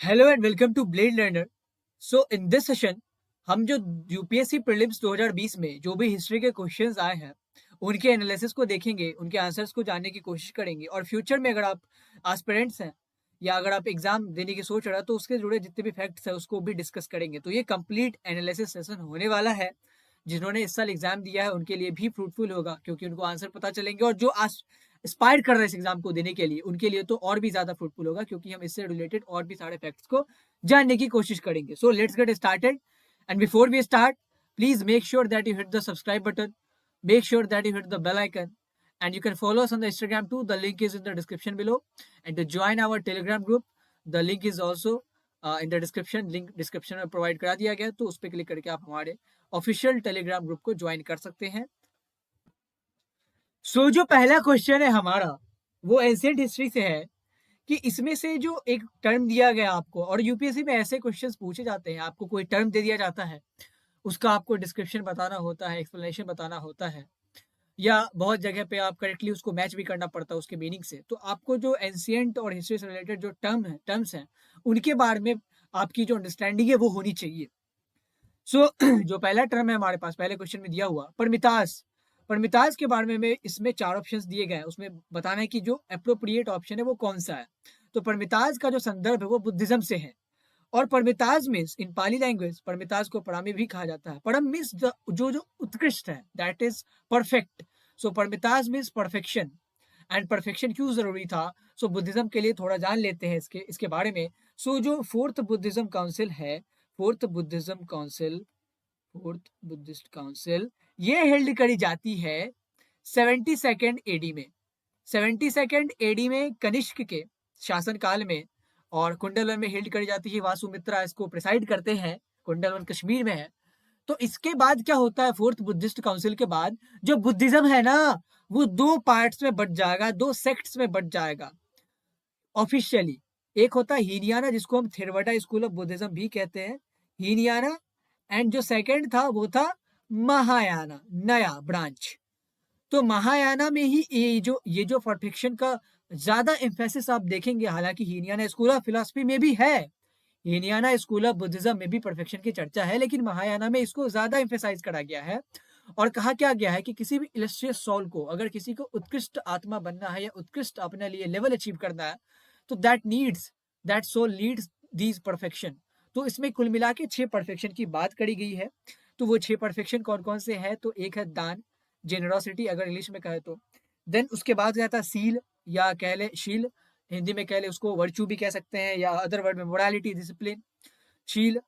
Hello and welcome to blade learner. So in this session हम जो UPSC prelims 2020 में जो भी हिस्ट्री के क्वेश्चंस आए हैं उनके एनालिसिस को देखेंगे, उनके आंसर्स को जानने की कोशिश करेंगे और फ्यूचर में अगर आप एस्पिरेंट्स हैं या अगर आप एग्जाम देने की सोच रहे हो तो उसके जुड़े जितने भी फैक्ट्स हैं उसको भी डिस्कस करेंगे। तो ये कंप्लीट एनालिसिस सेशन होने वाला है। जिन्होंने इस साल एग्जाम दिया है उनके लिए भी फ्रूटफुल होगा क्योंकि उनको आंसर पता चलेंगे, और जो एस्पायर कर रहे हैं इस एग्जाम को देने के लिए उनके लिए तो और भी ज्यादा फ्रूटफुल होगा क्योंकि हम इससे रिलेटेड और भी सारे फैक्ट्स को जानने की कोशिश करेंगे। So let's get started and before we start please make sure that you hit the subscribe button, make sure that you hit the bell icon, and you can follow us on the Instagram too. The link is in the description below. And to join our Telegram group, the link is also in the description. Link description में provide करा दिया गया, तो उस पर click करके आप हमारे ऑफिशियल टेलीग्राम ग्रुप को ज्वाइन कर सकते हैं। सो जो पहला क्वेश्चन है हमारा वो एंशिएंट हिस्ट्री से है कि इसमें से जो एक टर्म दिया गया आपको, और यूपीएससी में ऐसे क्वेश्चंस पूछे जाते हैं, आपको कोई टर्म दे दिया जाता है, उसका आपको डिस्क्रिप्शन बताना होता है, एक्सप्लेनेशन बताना होता है, या बहुत जगह पे आप करेक्टली उसको मैच भी करना पड़ता है उसके मीनिंग से। तो आपको जो एंशिएंट और हिस्ट्री से रिलेटेड जो टर्म्स हैं उनके बारे में आपकी जो अंडरस्टैंडिंग है वो होनी चाहिए। सो जो पहला टर्म है हमारे पास पहले क्वेश्चन में दिया हुआ परमितास। परमितास के बारे में इसमें 4 ऑप्शंस दिए गए हैं, उसमें बताना है कि जो अप्रोप्रिएट ऑप्शन है वो कौन सा है। तो परमितास का जो संदर्भ है वो बुद्धिज्म से है, और परमिताज मीन्स इन पाली लैंग्वेज परमिताज को परामी भी कहा जाता है। परम मीन्स जो उत्कृष्ट है, दैट इज परफेक्ट। सो परमिताज मीन्स परफेक्शन, एंड परफेक्शन क्यों जरूरी था, सो बुद्धिज्म के लिए थोड़ा जान लेते हैं इसके बारे में। सो जो फोर्थ बुद्धिज्म काउंसिल है, fourth Buddhism council, fourth Buddhist council, ये हेल्ड करी जाती है 72nd एडी में। 72nd एडी में कनिष्क के शासनकाल में, और कुंडलवन में हेल्ड करी जाती है। वासुमित्रा इसको प्रिसाइड करते हैं, कुंडलवन कश्मीर में है। तो इसके बाद क्या होता है, फोर्थ बुद्धिस्ट काउंसिल के बाद जो बुद्धिज्म है ना वो 2 पार्ट्स में बट जाएगा, 2 सेक्ट्स में बट जाएगा ऑफिशियली। एक होता है हीनियाना जिसको हम थेरवडा स्कूल ऑफ बुद्धिज्म भी कहते हैं, हीनियाना, एंड जो सेकंड था वो था महायाना, नया ब्रांच। तो महायाना में ही ये जो परफेक्शन का ज्यादा एम्फेसिस आप देखेंगे, हालांकि हीनियाना स्कूल ऑफ फिलोसफी में भी है, हीनियाना स्कूल ऑफ बुद्धिज्म में भी परफेक्शन की चर्चा है, लेकिन महायाना में इसको ज्यादा एम्फेसाइज करा गया है। और कहा क्या गया है कि किसी भी इलस्ट्रियस सोल को, अगर किसी को उत्कृष्ट आत्मा बनना है या उत्कृष्ट अपने लिए लेवल अचीव करना है, तो that soul leads these perfection. तो इसमें कुल मिला के 6 परफेक्शन की बात करी गई है। तो वो 6 परफेक्शन कौन कौन से है, तो एक है दान, जेनरोसिटी अगर इंग्लिश में कहे तो। देन उसके बाद रहता सील, या कह ले शील, हिंदी में कह ले उसको वर्च्यू भी कह सकते हैं, या अदर वर्ड में मोरालिटी, डिसिप्लिन, शील।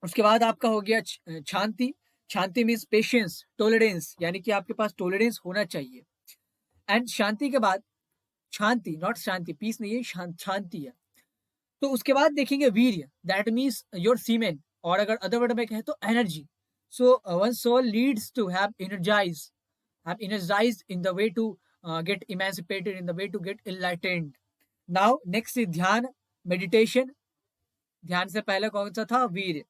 उसके बाद आपका हो गया शांति। शांति मीन्स पेशेंस, टॉलरेंस, यानी कि आपके पास टॉलरेंस होना चाहिए। एंड शांति के बाद शांति, नॉट शांति पीस नहीं है, शांति है। तो उसके बाद देखेंगे वीर्य, दैट मीन्स योर सीमेन, और अगर अदर वर्ड में कहे तो energy. So one soul leads to have energized in the way to get emancipated, in the way to get enlightened. Now next is ध्यान, meditation। ध्यान से पहले कौन सा था, वीर।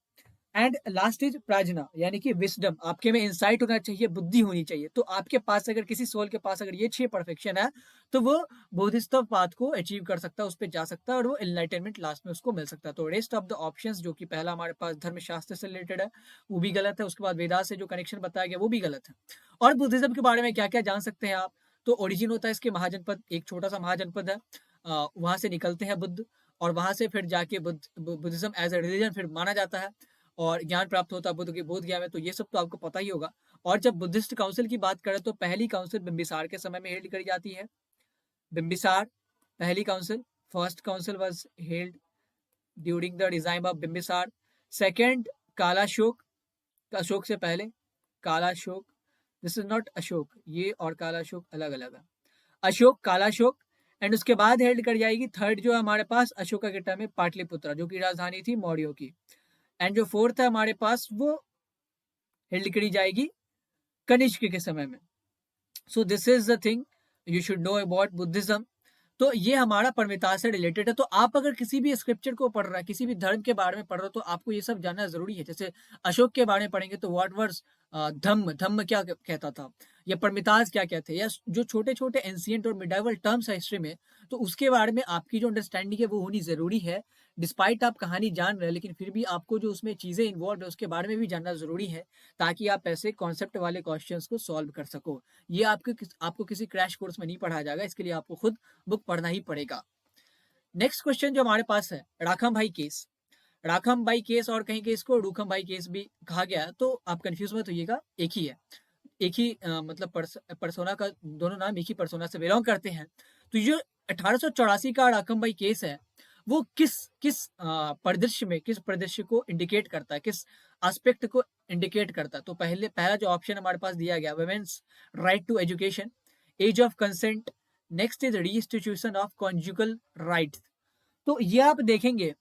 एंड लास्ट इज प्राजना, यानी कि विस्डम, आपके में इंसाइट होना चाहिए, बुद्धि होनी चाहिए। तो आपके पास अगर किसी सोल के पास अगर ये 6 परफेक्शन है तो वो बोधिसत्व पाथ को अचीव कर सकता है, उस पर जा सकता है, और वो एनलाइटनमेंट लास्ट में उसको मिल सकता है। तो रेस्ट ऑफ द ऑप्शंस, जो कि पहला हमारे पास धर्मशास्त्र से रिलेटेड है, वो भी गलत है। उसके बाद वेदास से जो कनेक्शन बताया गया वो भी गलत है। और बुद्धिज्म के बारे में क्या क्या जान सकते हैं आप, तो ओरिजिन होता है इसके महाजनपद, एक छोटा सा महाजनपद है, वहां से निकलते हैं बुद्ध, और वहां से फिर जाके बुद्धिज्म एज ए रिलीजन फिर माना जाता है, और ज्ञान प्राप्त होता है बुद्ध के बोध गया में। तो ये सब तो आपको पता ही होगा। और जब बुद्धिस्ट काउंसिल की बात करें तो पहली काउंसिल बिम्बिसार के समय में हेल्ड करी जाती है। बिम्बिसार पहली council, first council was held during the design of Bimbisara. Second Kalashoka, Ashok से पहले Kalashoka, this is not Ashok, ये और कालाशोक अलग अलग है, अशोक, कालाशोक। एंड उसके बाद हेल्ड कर जाएगी थर्ड जो हमारे पास अशोका के टाइम में पाटलिपुत्रा, जो की राजधानी थी मौर्यों की। एंड जो फोर्थ है हमारे पास वो हेल्ड करी जाएगी कनिष्क के समय में। So this is the thing you should know about Buddhism. तो ये हमारा परमिता से रिलेटेड है। तो आप अगर किसी भी स्क्रिप्चर को पढ़ रहा है, किसी भी धर्म के बारे में पढ़ रहे हो, तो आपको ये सब जानना जरूरी है। जैसे अशोक के बारे में पढ़ेंगे तो व्हाट वाज धम्म धम्म क्या कहता था, या परमिताज क्या कहते हैं, या जो छोटे-छोटे एंशिएंट और मिडाइवल टर्म्स है हिस्ट्री में, तो उसके बारे में आपकी जो अंडरस्टैंडिंग है वो होनी ज़रूरी है। डिस्पाइट आप कहानी जान रहे हैं, लेकिन फिर भी आपको जो उसमें चीज़ें इन्वॉल्व्ड है उसके बारे में भी जानना ज़रूरी है, ताकि आप ऐसे कॉन्सेप्ट वाले क्वेश्चंस को सॉल्व कर सको। ये आपको किसी क्रैश कोर्स में नहीं पढ़ाया जाएगा, इसके लिए आपको खुद बुक पढ़ना ही पड़ेगा। नेक्स्ट क्वेश्चन जो हमारे पास है, राखम भाई केस। राखम भाई केस और कहीं के इसको रूखम भाई केस भी कहा गया है, तो आप कंफ्यूज मत होइएगा, एक ही है। एक ही मतलब पर्सोना का, दोनों नाम एक ही पर्सोना से बिलोंग करते हैं। तो ये 1884 का राखम भाई केस है, वो किस किस परिदृश्य में, किस परिदृश्य को इंडिकेट करता है, किस एस्पेक्ट को इंडिकेट करता है? तो पहला जो ऑप्शन हमारे पास दिया गया, women's right to education, age of consent, next is reinstitution of conjugal rights. तो ये आप देखेंगे,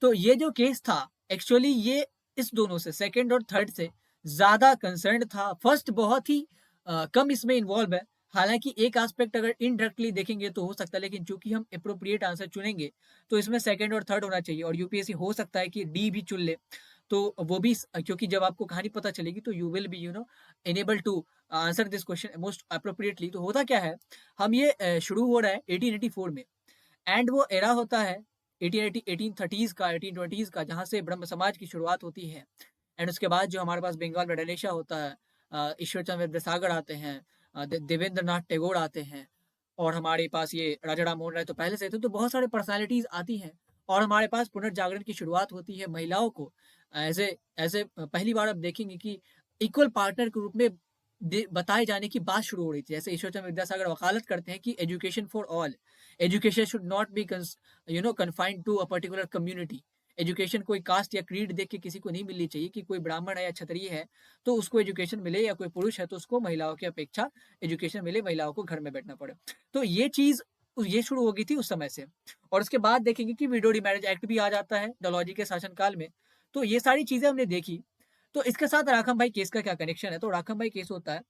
तो ये जो केस था एक्चुअली ये इस दोनों से, सेकंड और थर्ड से ज्यादा कंसर्न था। फर्स्ट बहुत ही कम इसमें इन्वॉल्व है, हालांकि एक एस्पेक्ट अगर इनडायरेक्टली देखेंगे तो हो सकता है, लेकिन चूंकि हम अप्रोप्रिएट आंसर चुनेंगे तो इसमें सेकंड और थर्ड होना चाहिए, और यूपीएससी हो सकता है कि डी भी चुन ले, तो वो भी क्योंकि जब आपको कहानी पता चलेगी तो you will be enable to answer this question most appropriately. तो होता क्या है, हम ये शुरू हो रहा है 1884 में, एंड वो एरा होता है 1830s का, 1820s का, जहाँ से ब्रह्म समाज की शुरुआत होती है। एंड उसके बाद जो हमारे पास बंगाल में डनेशा होता है, ईश्वर चंद्र विद्यासागर आते हैं, देवेंद्र नाथ टैगोर आते हैं, और हमारे पास ये राजा राम मोहन राय तो पहले से थे, तो बहुत सारे पर्सनालिटीज आती हैं, और हमारे पास पुनर्जागरण की शुरुआत होती है। महिलाओं को एज ए पहली बार आप देखेंगे कि इक्वल पार्टनर के रूप में बताए जाने की बात शुरू हो रही थी। जैसे ईश्वर चंद्र विद्यासागर वकालत करते हैं कि education for all, education should not be confined to a particular community. Education कोई कास्ट या क्रीड देख के किसी को नहीं मिलनी चाहिए, कि कोई ब्राह्मण है या क्षत्रिय है तो उसको एजुकेशन मिले, या कोई पुरुष है तो उसको महिलाओं की अपेक्षा एजुकेशन मिले, महिलाओं को घर में बैठना पड़े। तो ये चीज ये शुरू हो गई थी उस समय से। और उसके बाद देखेंगे कि विडो रिमैरिज एक्ट भी आ जाता है डलहौजी के शासनकाल में। तो ये सारी चीजें हमने देखी। तो इसके साथ राखम भाई केस का क्या कनेक्शन है? तो राखम भाई केस होता है,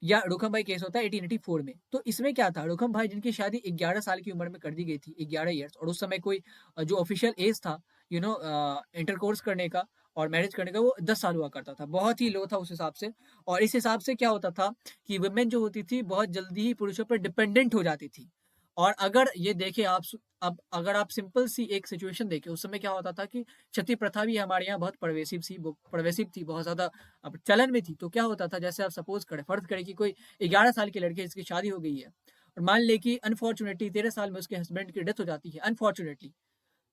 या रुखम भाई केस होता है 1884 में। तो इसमें क्या था, रुखम भाई जिनकी शादी 11 साल की उम्र में कर दी गई थी, 11 ईयर्स, और उस समय कोई जो ऑफिशियल एज था इंटरकोर्स करने का और मैरिज करने का, वो 10 साल हुआ करता था, बहुत ही लो था उस हिसाब से। और इस हिसाब से क्या होता था कि वुमेन जो होती थी बहुत जल्दी ही पुरुषों पर डिपेंडेंट हो जाती थी। और अगर ये देखें आप, अब अगर आप सिंपल सी एक सिचुएशन देखें, उस समय क्या होता था कि सती प्रथा भी हमारे यहाँ बहुत परवेसिव थी, बहुत ज्यादा अब चलन में थी। तो क्या होता था, जैसे आप सपोज करें, फर्ज करें कि कोई 11 साल की लड़की जिसकी शादी हो गई है, और मान ले कि अनफॉर्चुनेटली 13 साल में उसके हस्बैंड की डेथ हो जाती है अनफॉर्चुनेटली।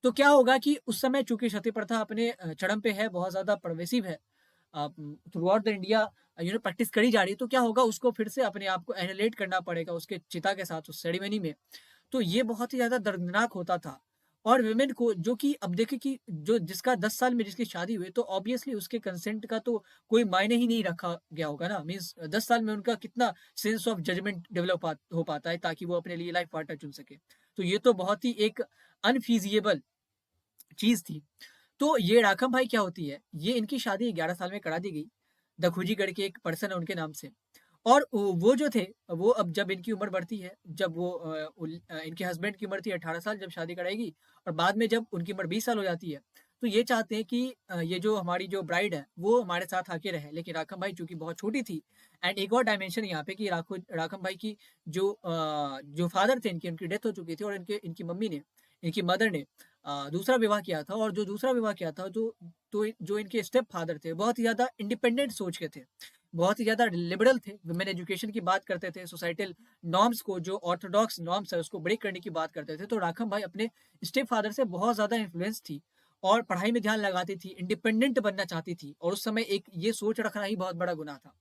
तो क्या होगा कि उस समय चूंकि सती प्रथा अपने चरम पे है, बहुत ज्यादा परवेसिव है, through out the India practice करी जा रही है, तो क्या होगा, उसको फिर से अपने आप को एनिलेट करना पड़ेगा उसके चिता के साथ, उस सेरेमनी में। तो ये बहुत ही ज्यादा दर्दनाक होता था। और वुमेन को, जो कि अब देखे कि जो जिसका 10 साल में जिसकी शादी हुई, तो ऑब्वियसली उसके कंसेंट का तो कोई मायने ही नहीं रखा गया होगा ना। मीन्स 10 साल में उनका कितना सेंस ऑफ जजमेंट डेवलप हो पाता है ताकि वो अपने लिए लाइफ पार्टनर चुन सके। तो ये तो बहुत ही एक अनफीजिएबल चीज थी। तो ये राखम भाई क्या होती है, ये इनकी शादी 11 साल में करा दी गई, दखुजी गढ़ के एक पर्सन है उनके नाम से। और वो जो थे, वो अब जब इनकी उम्र बढ़ती है, जब वो इनके हस्बैंड की उम्र थी 18 साल जब शादी कराएगी, और बाद में जब उनकी उम्र 20 साल हो जाती है, तो ये चाहते हैं कि ये जो हमारी जो ब्राइड है वो हमारे साथ आके रहे। लेकिन राखम भाई चूंकि बहुत छोटी थी, एंड एक और डायमेंशन यहाँ पे कि राखम भाई की जो फादर थे इनके, उनकी डेथ हो चुकी थी, और इनकी मम्मी ने, इनकी मदर ने दूसरा विवाह किया था। और जो दूसरा विवाह किया था, जो इनके स्टेप फादर थे, बहुत ही ज्यादा इंडिपेंडेंट सोच के थे, बहुत ही ज्यादा लिबरल थे, वुमेन एजुकेशन की बात करते थे, सोसाइटल नॉर्म्स को, जो ऑर्थोडॉक्स नॉर्म्स है उसको ब्रेक करने की बात करते थे। तो राखम भाई अपने स्टेप फादर से बहुत ज्यादा इन्फ्लुएंस थी, और पढ़ाई में ध्यान लगाती थी, इंडिपेंडेंट बनना चाहती थी, और उस समय एक ये सोच रखना ही बहुत बड़ा गुनाह था।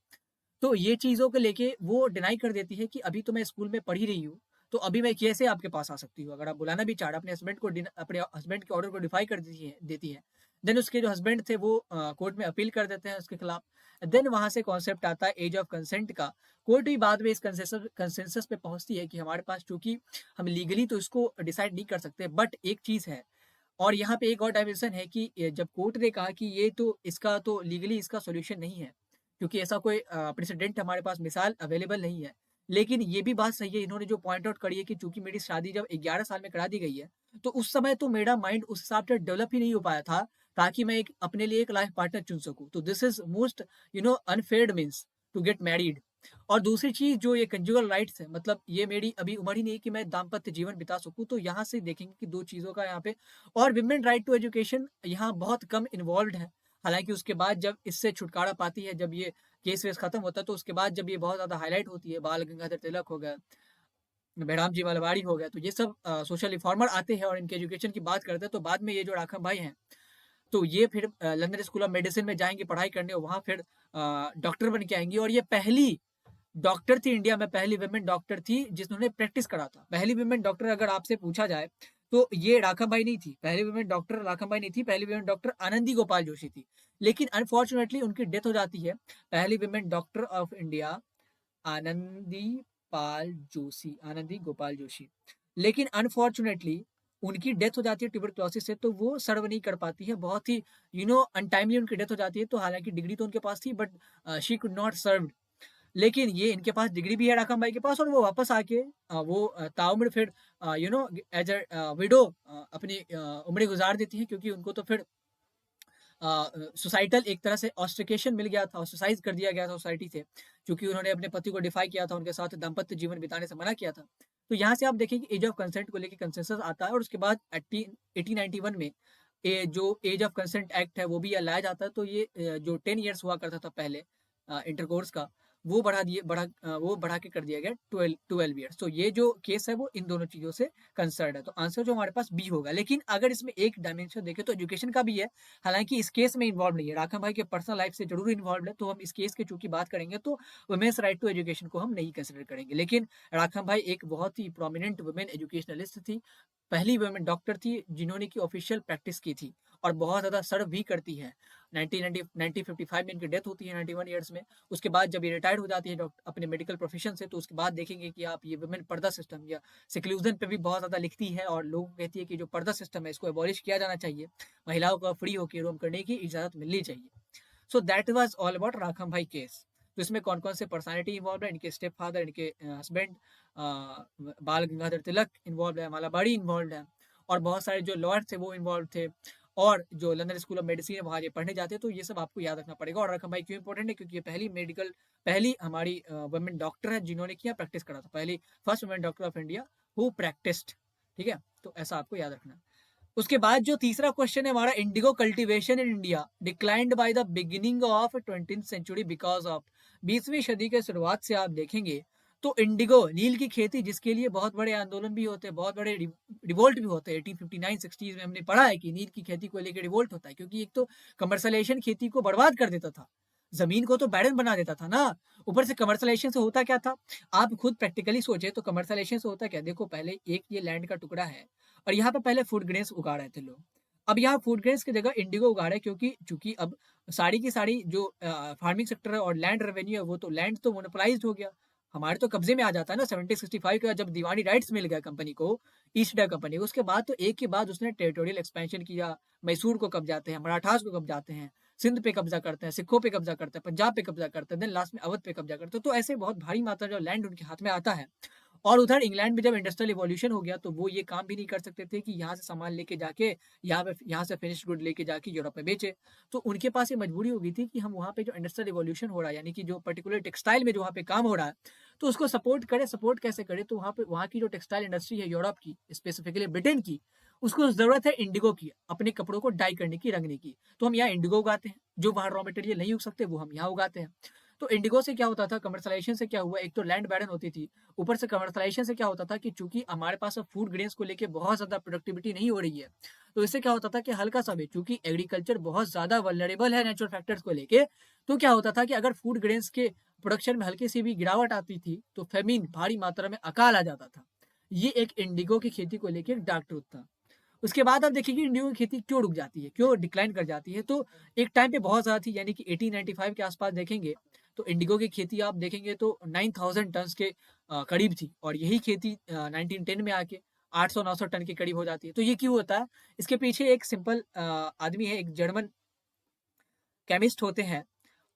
तो ये चीज़ों को लेके वो डिनाई कर देती है कि अभी तो मैं स्कूल में पढ़ ही रही हूँ, तो अभी मैं कैसे आपके पास आ सकती हूँ? अगर आप बुलाना भी चाह रहे, अपने हस्बैंड के ऑर्डर को डिफाई कर देती है। देन उसके जो हस्बैंड थे वो कोर्ट में अपील कर देते हैं उसके खिलाफ। देन वहां से कॉन्सेप्ट आता है एज ऑफ कंसेंट का। कोर्ट भी बाद में इस कंसेंसस पे पहुंचती है कि हमारे पास, चूंकि हम लीगली तो इसको डिसाइड नहीं कर सकते, बट एक चीज है, और यहाँ पे एक और डायमेंशन है कि जब कोर्ट ने कहा कि ये तो इसका तो लीगली इसका सोल्यूशन नहीं है, क्योंकि ऐसा कोई प्रेसिडेंट हमारे पास मिसाल अवेलेबल नहीं है। लेकिन ये भी बात सही है, इन्होंने जो पॉइंट आउट करी है कि चूंकि मेरी शादी जब 11 साल में करा दी गई है, तो उस समय तो मेरा माइंड उस हिसाब से डेवलप ही नहीं हो पाया था ताकि मैं एक अपने लिए एक लाइफ पार्टनर चुन सकूँ। तो this is most unfair means to get married. और दूसरी चीज़ जो ये कंजुगल राइट्स है, मतलब ये मेरी अभी उम्र ही नहीं है कि मैं दाम्पत्य जीवन बिता सकूँ, तो यहाँ से देखेंगे कि 2 चीज़ों का यहाँ पे। और वुमेन राइट टू एजुकेशन यहाँ बहुत कम इन्वॉल्व्ड है। हालाँकि उसके बाद जब इससे छुटकारा पाती है, जब ये केस-वेस खत्म होता है, तो उसके बाद जब ये बहुत ज़्यादा हाइलाइट होती है, बाल गंगाधर तिलक हो गया, बेराम जी मलवारी हो गया, तो ये सब सोशल रिफॉर्मर आते हैं और इनके एजुकेशन की बात करते हैं, तो बाद में ये जो राघव भाई हैं, तो ये फिर लंदन स्कूल ऑफ मेडिसिन में जाएँगे पढ़ाई करने और वहाँ फिर डॉक्टर बन के आएँगी। और ये पहली डॉक्टर थी इंडिया में, पहली वुमेन डॉक्टर थी जिन्होंने प्रैक्टिस करा था। पहली वुमेन डॉक्टर अगर आपसे पूछा जाए, तो ये राखाबाई नहीं थी। पहली वुमेन डॉक्टर राखाबाई नहीं थी, पहली वुमेन डॉक्टर आनंदी गोपाल जोशी थी। लेकिन अनफॉर्चुनेटली उनकी डेथ हो जाती है। पहली women doctor of India Anandi Anandi Gopal Joshi. लेकिन अनफॉर्चुनेटली उनकी डेथ हो जाती है ट्यूबरक्लोसिस से, तो वो सर्व नहीं कर पाती है। बहुत ही अनटाइमली उनकी डेथ हो जाती है। तो हालाँकि डिग्री तो उनके पास थी, but she could not serve. लेकिन ये इनके पास डिग्री भी है राखम भाई के पास, और वो वापस आके वो ताउम्र फिर एज अ विडो अपनी उम्र गुजार देती हैं, क्योंकि उनको तो फिर सोसाइटल एक तरह से ऑस्ट्रिकेशन मिल गया था, ऑस्ट्रेसाइज कर दिया गया था सोसाइटी से, क्योंकि उन्होंने अपने पति को डिफाई किया था, उनके साथ दाम्पत्य जीवन बिताने से मना किया था। तो यहाँ से आप देखें कि एज ऑफ कंसेंट को लेके कंसेंसस आता है, और उसके बाद 1891 में जो एज ऑफ कंसेंट एक्ट है वो भी लाया जाता है। तो ये जो 10 ईयर्स हुआ करता था पहले इंटरकोर्स का, वो बढ़ा के कर दिया गया 12 ईयर्स। तो ये जो केस है वो इन दोनों चीजों से कंसर्न है। तो आंसर जो हमारे पास बी होगा। लेकिन अगर इसमें एक डायमेंशन देखें तो एजुकेशन का भी है, हालांकि इस केस में इन्वॉल्व नहीं है, राखम भाई के पर्सनल लाइफ से जरूर इन्वॉल्व है। तो हम इस केस की चूंकि बात करेंगे तो वुमेन्स राइट टू एजुकेशन को हम नहीं कंसिडर करेंगे। लेकिन राखम भाई एक बहुत ही प्रोमिनेंट वुमेन एजुकेशनलिस्ट थी, पहली वुमेन डॉक्टर थी जिन्होंने की ऑफिशियल प्रैक्टिस की थी, और बहुत ज्यादा सर्व भी करती है। 1955 में इनकी डेथ होती है 91 ईयर्स में। उसके बाद जब ये रिटायर्ड हो जाती है अपने मेडिकल प्रोफेशन से, तो उसके बाद देखेंगे कि आप ये वुमेन पर्दा सिस्टम या सिक्लूजन पे भी बहुत ज़्यादा लिखती है, और लोगों को कहती है कि जो पर्दा सिस्टम है इसको एबॉलिश किया जाना चाहिए, महिलाओं को फ्री होकर रोम करने की इजाज़त मिलनी चाहिए। So that was all about Rakhmabai case. तो इसमें कौन कौन से पर्सनालिटी इन्वॉल्व है, इनके स्टेप फादर, इनके हस्बैंड बाल गंगाधर तिलक इन्वॉल्व है, मालाबारी इन्वॉल्व है, और बहुत सारे जो लॉयर्स थे वो इन्वॉल्व थे, और जो लंदन स्कूल ऑफ मेडिसिन है वहाँ ये पढ़ने जाते हैं। तो ये सब आपको याद रखना पड़ेगा। और राखम भाई क्यों इंपॉर्टेंट है, क्योंकि ये पहली हमारी वुमेन डॉक्टर है जिन्होंने किया प्रैक्टिस करा था, पहली first women doctor of India who practised. ठीक है, तो ऐसा आपको याद रखना। उसके बाद जो तीसरा क्वेश्चन है हमारा, indigo cultivation in India declined by the beginning of 20th century because of. 20वीं सदी के शुरुआत से आप देखेंगे तो इंडिगो नील की खेती, जिसके लिए बहुत बड़े आंदोलन भी होते हैं, बहुत बड़े रिवोल्ट भी होते हैं। 1859-60 में हमने पढ़ा है कि नील की खेती को लेकर रिवोल्ट होता है, क्योंकि एक तो कमर्शलाइजेशन खेती को बर्बाद कर देता था, जमीन को तो बैरन बना देता था ना। ऊपर से कमर्शलाइजेशन से होता क्या था, आप खुद प्रैक्टिकली सोचे तो कमर्शलाइजेशन से होता क्या। देखो, पहले एक ये लैंड का टुकड़ा है, और यहाँ पे पहले फूड ग्रेन्स उगा रहे थे लोग। अब यहाँ फूड ग्रेन्स की जगह इंडिगो उगा रहे हैं, क्योंकि चूंकि अब सारी की सारी जो फार्मिंग सेक्टर है और लैंड रेवेन्यू है, वो तो लैंड तो मोनोपोलाइज्ड हो गया, हमारे तो कब्जे में आ जाता है ना। 1765 का जब दीवानी राइट्स मिल गया कंपनी को, ईस्ट इंडिया कंपनी को, उसके बाद तो एक के बाद उसने टेरिटोरियल एक्सपेंशन किया। मैसूर को कब्जाते हैं, मराठास को कब्जाते हैं, सिंध पे कब्जा करते हैं, सिखों पे कब्जा करते हैं, पंजाब पे कब्जा करते हैं, देन लास्ट में अवध पे कब्जा करते हैं। तो ऐसे बहुत भारी मात्रा जो लैंड उनके हाथ में आता है। और उधर इंग्लैंड में जब इंडस्ट्रियल इवोल्यूशन हो गया, तो वो ये काम भी नहीं कर सकते थे कि यहाँ से सामान लेके जाके यहाँ से फिनिश्ड गुड लेके जाके यूरोप में बेचे। तो उनके पास ये मजबूरी हो गई थी कि हम वहाँ पे जो इंडस्ट्रियल इवोल्यूशन हो रहा है, यानी कि जो पर्टिकुलर टेक्सटाइल में जो वहाँ पे काम हो रहा है, तो उसको सपोर्ट करें। सपोर्ट कैसे करें, तो वहाँ की जो टेक्सटाइल इंडस्ट्री है यूरोप की, स्पेसिफिकली ब्रिटेन की, उसको जरूरत है इंडिगो की, अपने कपड़ों को डाई करने की, रंगने की। तो हम यहाँ इंडिगो उगाते हैं, जो वहाँ रॉ मटेरियल नहीं उग सकते वो हम यहाँ उगाते हैं। तो इंडिगो से क्या होता था, कमर्शलाइजेशन से क्या हुआ, एक तो लैंड बैरन होती थी, ऊपर से कमर्शलाइजेशन से क्या होता था कि चूंकि हमारे पास अब फूड ग्रेन्स को लेके बहुत ज्यादा प्रोडक्टिविटी नहीं हो रही है, तो इससे क्या होता था कि हल्का सा भी, चूंकि एग्रीकल्चर बहुत ज्यादा वल्नरेबल है नेचुरल फैक्टर्स को लेके, तो क्या होता था कि अगर फूड ग्रेन्स के प्रोडक्शन में हल्की सी भी गिरावट आती थी तो फेमिन, भारी मात्रा में अकाल आ जाता था। ये एक इंडिगो की खेती को लेके एक डार्क ट्रूथ था। उसके बाद आप देखिए कि इंडिगो की खेती क्यों रुक जाती है, क्यों डिक्लाइन कर जाती है। तो एक टाइम पे बहुत ज्यादा थी, यानी कि 1895 के आसपास देखेंगे तो इंडिगो की खेती आप देखेंगे तो 9000 टन के करीब थी, और यही खेती 1910 में आके 800-900 टन के करीब हो जाती है। तो ये क्यों होता है, इसके पीछे एक सिंपल आदमी है, एक जर्मन केमिस्ट होते हैं,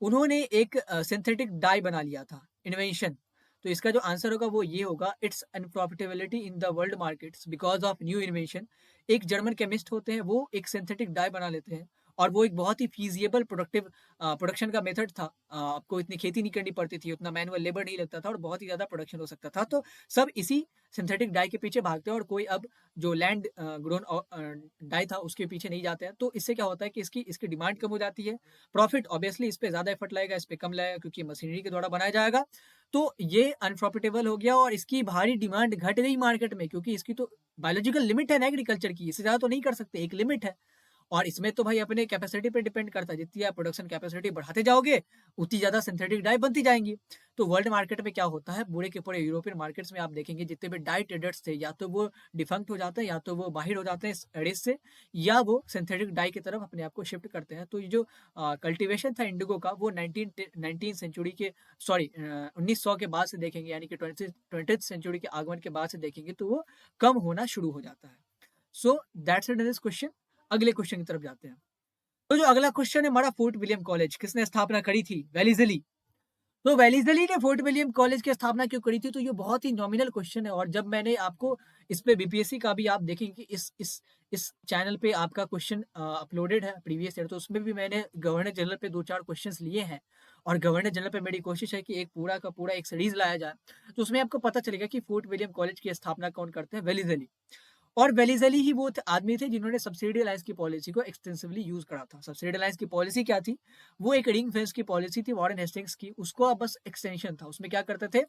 उन्होंने एक सिंथेटिक डाई बना लिया था, इन्वेंशन। तो इसका जो आंसर होगा वो ये होगा, it's unprofitability in the world markets because of new invention. एक जर्मन केमिस्ट होते हैं, वो एक सिंथेटिक डाई बना लेते हैं, और वो एक बहुत ही फीजिएबल प्रोडक्शन का मेथड था। आपको इतनी खेती नहीं करनी पड़ती थी, उतना मैनुअल लेबर नहीं लगता था और बहुत ही ज़्यादा प्रोडक्शन हो सकता था। तो सब इसी सिंथेटिक डाई के पीछे भागते हैं और कोई अब जो लैंड ग्रोन डाई था उसके पीछे नहीं जाते हैं। तो इससे क्या होता है कि इसकी इसकी डिमांड कम हो जाती है। प्रॉफिट ऑब्वियसली इस पे ज़्यादा एफर्ट लगेगा, इस पे कम लगेगा क्योंकि मशीनरी के द्वारा बनाया जाएगा। तो ये अनप्रॉफिटेबल हो गया और इसकी भारी डिमांड घट गई मार्केट में, क्योंकि इसकी तो बायोलॉजिकल लिमिट है ना एग्रीकल्चर की, इससे ज़्यादा तो नहीं कर सकते, एक लिमिट है। और इसमें तो भाई अपने कैपेसिटी पे डिपेंड करता है, जितनी आप प्रोडक्शन कैपेसिटी बढ़ाते जाओगे उतनी ज़्यादा सिंथेटिक डाई बनती जाएंगी। तो वर्ल्ड मार्केट में क्या होता है, पूरे के पूरे यूरोपियन मार्केट्स में आप देखेंगे जितने भी डाई ट्रेडर्स थे, या तो वो डिफंक्ट हो जाते हैं, या तो वो बाहर हो जाते हैं इस एडिस से, या वो सिंथेटिक डाई की तरफ अपने आप को शिफ्ट करते हैं। तो ये जो कल्टिवेशन था इंडिगो का, वो नाइनटीन सेंचुरी के, सॉरी 1900 के बाद से देखेंगे, यानी कि ट्वेंटी सेंचुरी के आगमन के बाद से देखेंगे तो वो कम होना शुरू हो जाता है। So that's it in this question. अगले क्वेश्चन की तरफ जाते हैं। तो जो अगला क्वेश्चन है हमारा, फोर्ट विलियम कॉलेज किसने स्थापना करी थी? वेलीजली। तो वेलीजली ने फोर्ट विलियम कॉलेज की स्थापना क्यों करी थी? तो ये बहुत ही नॉमिनल क्वेश्चन है, और जब मैंने आपको इस पे बीपीएससी का भी आप देखेंगे कि इस चैनल पे आपका क्वेश्चन अपलोडेड है प्रीवियस ईयर, तो उसमें भी मैंने गवर्नर जनरल पे 2-4 क्वेश्चंस लिए हैं, और गवर्नर जनरल पे मेरी कोशिश है कि एक पूरा का पूरा एक सीरीज लाया जाए। तो उसमें आपको पता चलेगा कि फोर्ट विलियम कॉलेज की स्थापना कौन करते हैं? वेलीजली। और वेलीजली ही वो आदमी थे जिन्होंने सब्सिडी अलायंस की पॉलिसी को एक्सटेंसिवली यूज करा था। सब्सिडी अलायंस की पॉलिसी क्या थी? वो एक रिंग फेंस की पॉलिसी थी वॉरेन हेस्टिंग्स की, उसको अब बस एक्सटेंशन था। उसमें क्या करते थे,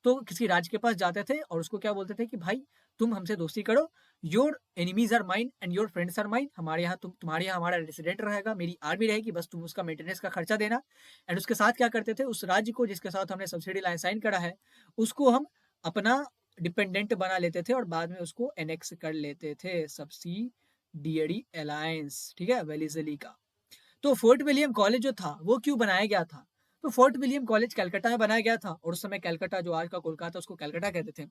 तो किसी राज्य के पास जाते थे और उसको क्या बोलते थे कि भाई तुम हमसे दोस्ती करो, your enemies are mine and your friends are mine. हमारे यहाँ तुम्हारे यहाँ हमारा रेसिडेंट रहेगा, मेरी आर्मी रहेगी, बस तुम उसका मेंटेनेंस का खर्चा देना। एंड उसके साथ क्या करते थे, उस राज्य को जिसके साथ हमने सब्सिडी अलायंस साइन करा है, उसको हम अपना डिपेंडेंट बना लेते थे और बाद में उसको एनेक्स कर लेते थे, सब्सिडियरी अलायंस। ठीक है, वेलीजली का। तो फोर्ट विलियम कॉलेज जो था वो क्यों बनाया गया था? तो फोर्ट विलियम कॉलेज कलकत्ता में बनाया गया था, और उस समय कलकत्ता, जो आज का कोलकाता, उसको कलकत्ता कहते थे।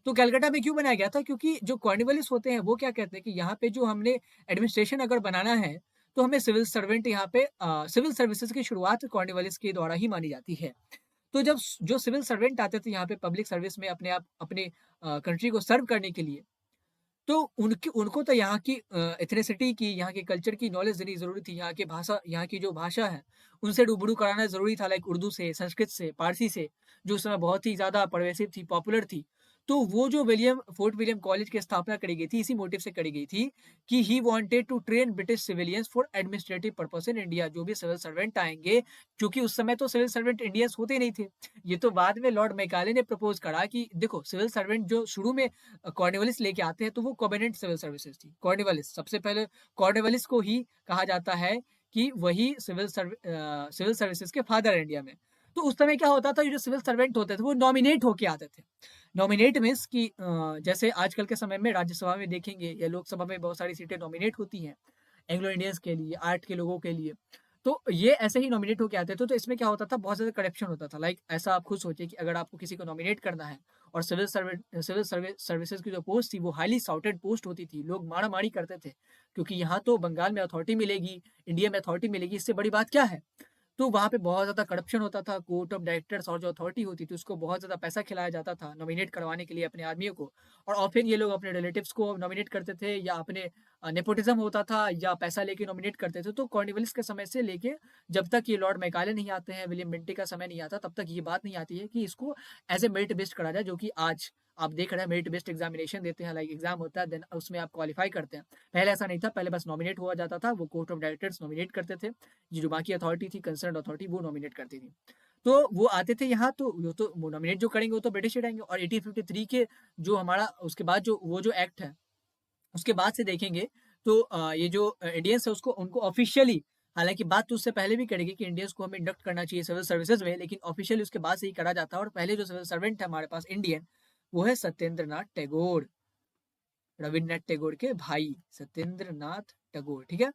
तो कलकत्ता में क्यों बनाया गया था? क्योंकि जो कॉर्निवलिस होते हैं वो क्या कहते हैं कि यहाँ पे जो हमने एडमिनिस्ट्रेशन अगर बनाना है, तो हमें सिविल सर्वेंट यहाँ पे सिविल सर्विसेज की शुरुआत कॉर्निवलिस के द्वारा ही मानी जाती है। तो जब जो सिविल सर्वेंट आते थे यहाँ पे पब्लिक सर्विस में अपने कंट्री को सर्व करने के लिए, तो उनको तो यहाँ की एथनिसिटी की, यहाँ के कल्चर की नॉलेज देनी ज़रूरी थी। यहाँ की जो भाषा है, उनसे रूबरू कराना ज़रूरी था, लाइक उर्दू से, संस्कृत से, पारसी से, जो उस समय बहुत ही ज़्यादा परवेसिव थी, पॉपुलर थी। तो वो जो फोर्ट विलियम कॉलेज की स्थापना करी गई थी, इसी मोटिव से करी गई थी कि he wanted to train British civilians for administrative purpose in India. जो भी सिविल सर्वेंट आएंगे, क्योंकि उस समय तो सिविल सर्वेंट इंडियंस होते नहीं थे। ये तो बाद में लॉर्ड मैकाले ने प्रपोज करा कि देखो, सिविल सर्वेंट जो शुरू में कॉर्नवालिस लेके आते हैं, तो वो कोवेनेंट सिविल सर्विसेज थी। कॉर्नवालिस सबसे पहले, कॉर्नवालिस को ही कहा जाता है कि वही सिविल सर्विसेज के फादर है इंडिया में। तो उस समय क्या होता था, ये जो सिविल सर्वेंट होते थे वो नॉमिनेट होके आते थे। नॉमिनेट मीन्स कि जैसे आजकल के समय में राज्यसभा में देखेंगे या लोकसभा में बहुत सारी सीटें नॉमिनेट होती हैं एंग्लो इंडियंस के लिए, आर्ट के लोगों के लिए। तो ये ऐसे ही नॉमिनेट होके आते थे। तो इसमें क्या होता था, बहुत ज़्यादा करप्शन होता था। लाइक ऐसा आप खुद सोचिए कि अगर आपको किसी को नॉमिनेट करना है, और सिविल सर्विसेज की जो पोस्ट थी वो हाईली साउटेड पोस्ट होती थी, लोग मारा-मारी करते थे, क्योंकि यहाँ तो बंगाल में अथॉरिटी मिलेगी, इंडिया में अथॉरिटी मिलेगी, इससे बड़ी बात क्या है? तो वहाँ पे बहुत ज़्यादा करप्शन होता था। कोर्ट ऑफ डायरेक्टर्स और जो अथॉरिटी होती थी उसको बहुत ज़्यादा पैसा खिलाया जाता था नॉमिनेट करवाने के लिए अपने आदमियों को, और फिर ये लोग अपने रिलेटिव्स को नॉमिनेट करते थे, या अपने नेपोटिज्म होता था, या पैसा लेके नॉमिनेट करते थे। तो कॉर्नवालिस के समय से लेके जब तक ये लॉर्ड मैकाले नहीं आते हैं, विलियम बेंटिक का समय नहीं आता, तब तक ये बात नहीं आती है कि इसको एज ए मेरिट बेस्ड करा जाए, जो कि आज आप देख रहे हैं मेरिट बेस्ड एग्जामिनेशन देते हैं, लाइक एग्जाम होता है, देन उसमें आप क्वालिफाई करते हैं। पहले ऐसा नहीं था, पहले बस नॉमिनेट हुआ जाता था, वो कोर्ट ऑफ डायरेक्टर्स नॉमिनेट करते थे, ये जो बाकी अथॉरिटी थी, कंसर्न अथॉरिटी, वो नॉमिनेट करती थी। तो वो आते थे यहाँ, तो वो नॉमिनेट जो करेंगे वो तो ब्रिटिश ही रहेंगे। और 1853 के जो हमारा उसके बाद जो एक्ट है, उसके बाद से देखेंगे तो ये जो इंडियंस है उसको उनको ऑफिशियली, हालांकि बात तो उससे पहले भी करेगी कि इंडियंस को हमें इंडक्ट करना चाहिए सिविल सर्विसेज में, लेकिन ऑफिशियली उसके बाद से ही करा जाता है। और पहले जो सिविल सर्वेंट है हमारे पास इंडियन, वो है सत्येंद्र नाथ टैगोर, रविन्द्रनाथ टैगोर के भाई सत्येंद्र नाथ टैगोर। ठीक है।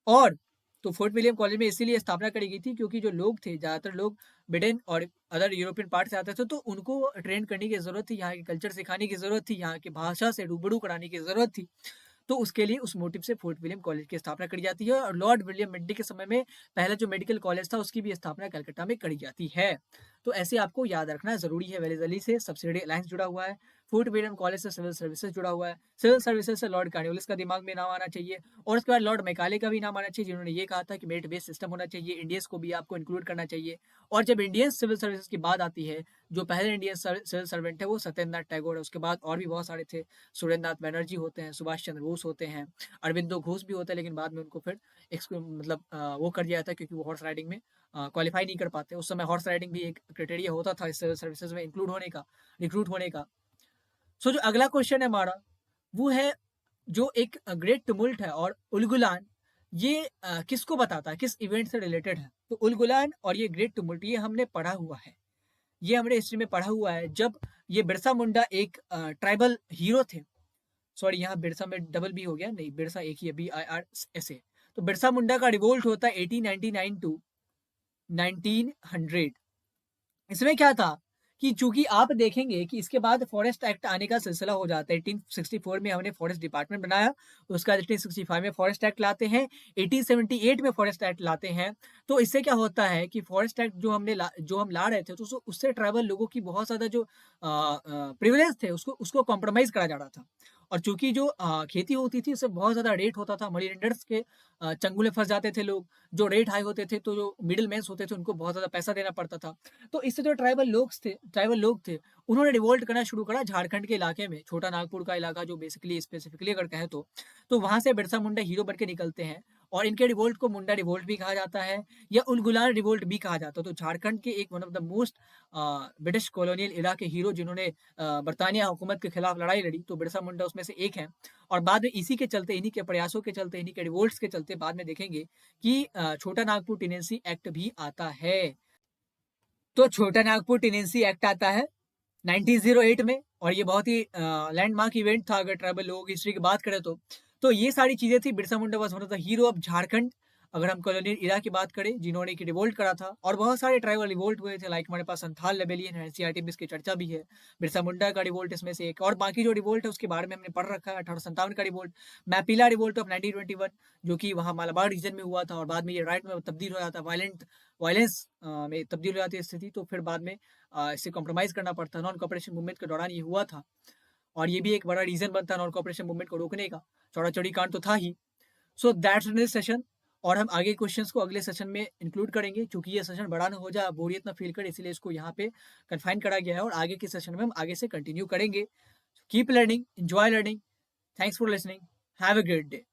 और तो फोर्ट विलियम कॉलेज में इसीलिए स्थापना करी गई थी क्योंकि जो लोग थे, ज्यादातर लोग ब्रिटेन और अदर यूरोपियन पार्ट से आते थे, तो उनको ट्रेन करने की जरूरत थी, यहाँ की कल्चर सिखाने की जरूरत थी, यहाँ की भाषा से रूबरू कराने की जरूरत थी। तो उसके लिए उस मोटिव से फोर्ट विलियम कॉलेज की स्थापना करी जाती है। और लॉर्ड विलियम बेंटिक के समय में पहला जो मेडिकल कॉलेज था उसकी भी स्थापना कलकत्ता में करी जाती है। तो ऐसे आपको याद रखना जरूरी है। वेलीजली से सब्सिडी अलायंस जुड़ा हुआ है, फोर्ट विलियम कॉलेज से सिविल सर्विसेज जुड़ा हुआ है। सिविल सर्विसेज से लॉर्ड कार्नवालिस का दिमाग में नाम आना चाहिए, और उसके बाद लॉर्ड मैकाले का भी नाम आना चाहिए, जिन्होंने ये कहा था कि मेरिट बेस्ड सिस्टम होना चाहिए, इंडियंस को भी आपको इंक्लूड करना चाहिए। और जब इंडियन सिविल सर्विसेज की बात आती है, जो पहले इंडियन सिविल सर्वेंट है वो सत्येंद्रनाथ टैगोर है। उसके बाद और भी बहुत सारे थे, सुरेंद्रनाथ बनर्जी होते हैं, सुभाष चंद्र बोस होते हैं, अरविंदो घोष भी होता है, लेकिन बाद में उनको फिर मतलब वो कर दिया था क्योंकि वो हॉर्स राइडिंग में क्वालिफाई नहीं कर पाते। उस समय हॉर्स राइडिंग भी एक क्राइटेरिया होता था सिविल सर्विसेज में इंक्लूड होने का, रिक्रूट होने का। सो जो अगला क्वेश्चन है हमारा वो है, जो एक ग्रेट टुमुल्ट है और उलगुलान, ये किसको बताता है, किस इवेंट से रिलेटेड है? तो उलगुलान और ये ग्रेट टुमुल्ट ये हमने पढ़ा हुआ है, ये हमने हिस्ट्री में पढ़ा हुआ है। जब ये बिरसा मुंडा एक ट्राइबल हीरो थे, सॉरी यहाँ बिरसा में डबल बी हो गया, नहीं बिरसा एक ही है, BIRSA। तो बिरसा मुंडा का रिवोल्ट होता है 1899 टू 1900। इसमें क्या था कि चूंकि आप देखेंगे कि इसके बाद फॉरेस्ट एक्ट आने का सिलसिला हो जाता है। 1864 में हमने फॉरेस्ट डिपार्टमेंट बनाया, उसके बाद 1865 में फॉरेस्ट एक्ट लाते हैं, 1878 में फॉरेस्ट एक्ट लाते हैं। तो इससे क्या होता है कि फॉरेस्ट एक्ट जो हम ला रहे थे, तो उससे ट्राइबल लोगों की बहुत ज्यादा जो प्रिविलेज थे उसको कॉम्प्रोमाइज करा जा रहा था। और चूंकि जो खेती होती थी उससे बहुत ज्यादा रेट होता था, मनी लेंडर्स के चंगुल में फंस जाते थे लोग, जो रेट हाई होते थे तो जो मिडिल मैन होते थे उनको बहुत ज्यादा पैसा देना पड़ता था। तो इससे जो ट्राइबल लोग थे उन्होंने रिवोल्ट करना शुरू करा झारखंड के इलाके में, छोटा नागपुर का इलाका जो बेसिकली स्पेसिफिकली अगर कहें तो वहां से बिरसा मुंडा हीरो बन के निकलते हैं। और इनके रिवोल्ट को मुंडा रिवोल्ट भी कहा जाता है या उलगुलान रिवोल्ट भी कहा जाता है। तो झारखंड के एक one of the most British colonial era के हीरो जिन्होंने बरतानिया हुकूमत के खिलाफ लड़ाई लड़ी, तो बिरसा मुंडा उसमें से एक है। और बाद में इसी के चलते, इन्हीं के प्रयासों के चलते, इन्हीं के रिवोल्ट्स के चलते बाद में देखेंगे कि छोटा नागपुर टेनेंसी एक्ट भी आता है। तो छोटा नागपुर टेनेंसी एक्ट आता है 1908 में, और ये बहुत ही लैंडमार्क इवेंट था अगर ट्राइबल लोगों की हिस्ट्री की बात करें तो ये सारी चीजें थी। Birsa Munda was one of the hero of Jharkhand, अगर हम कॉलोनियल इरा की बात करें, जिन्होंने की रिवोल्ट करा था। और बहुत सारे ट्राइबल रिवोल्ट हुए थे, लाइक हमारे पास संथाल रेबेलियन है, एनसीईआरटी में इसकी चर्चा भी है। बिरसा मुंडा का रिवोल्ट इसमें से एक, और बाकी जो रिवोल्ट है उसके बारे में हमने पढ़ रखा है। 1857 का रिवोल्ट, मैपिला रिवोल्ट ऑफ 1921, जो कि वहाँ मालाबार रीजन में हुआ था, और बाद में ये राइट में तब्दील हो जाता, वायलेंस में तब्दील हो जाती है स्थिति, तो फिर बाद में इससे कॉम्प्रोमाइज करना पड़ता। नॉन कॉपरेशन मूवमेंट के दौरान ये हुआ था, और ये भी एक बड़ा रीजन बनता है नॉन कॉपरेशन मूवमेंट को रोकने का। चौड़ा चौड़ी कांड तो था ही। So that's in this session, और हम आगे क्वेश्चंस को अगले सेशन में इंक्लूड करेंगे, क्योंकि ये सेशन बड़ा ना हो जाए, बोरियत ना फील करे, इसीलिए इसको यहाँ पे कन्फाइन करा गया है। और आगे के सेशन में हम आगे से कंटिन्यू करेंगे। Keep learning, enjoy learning. Thanks for listening, have a great day.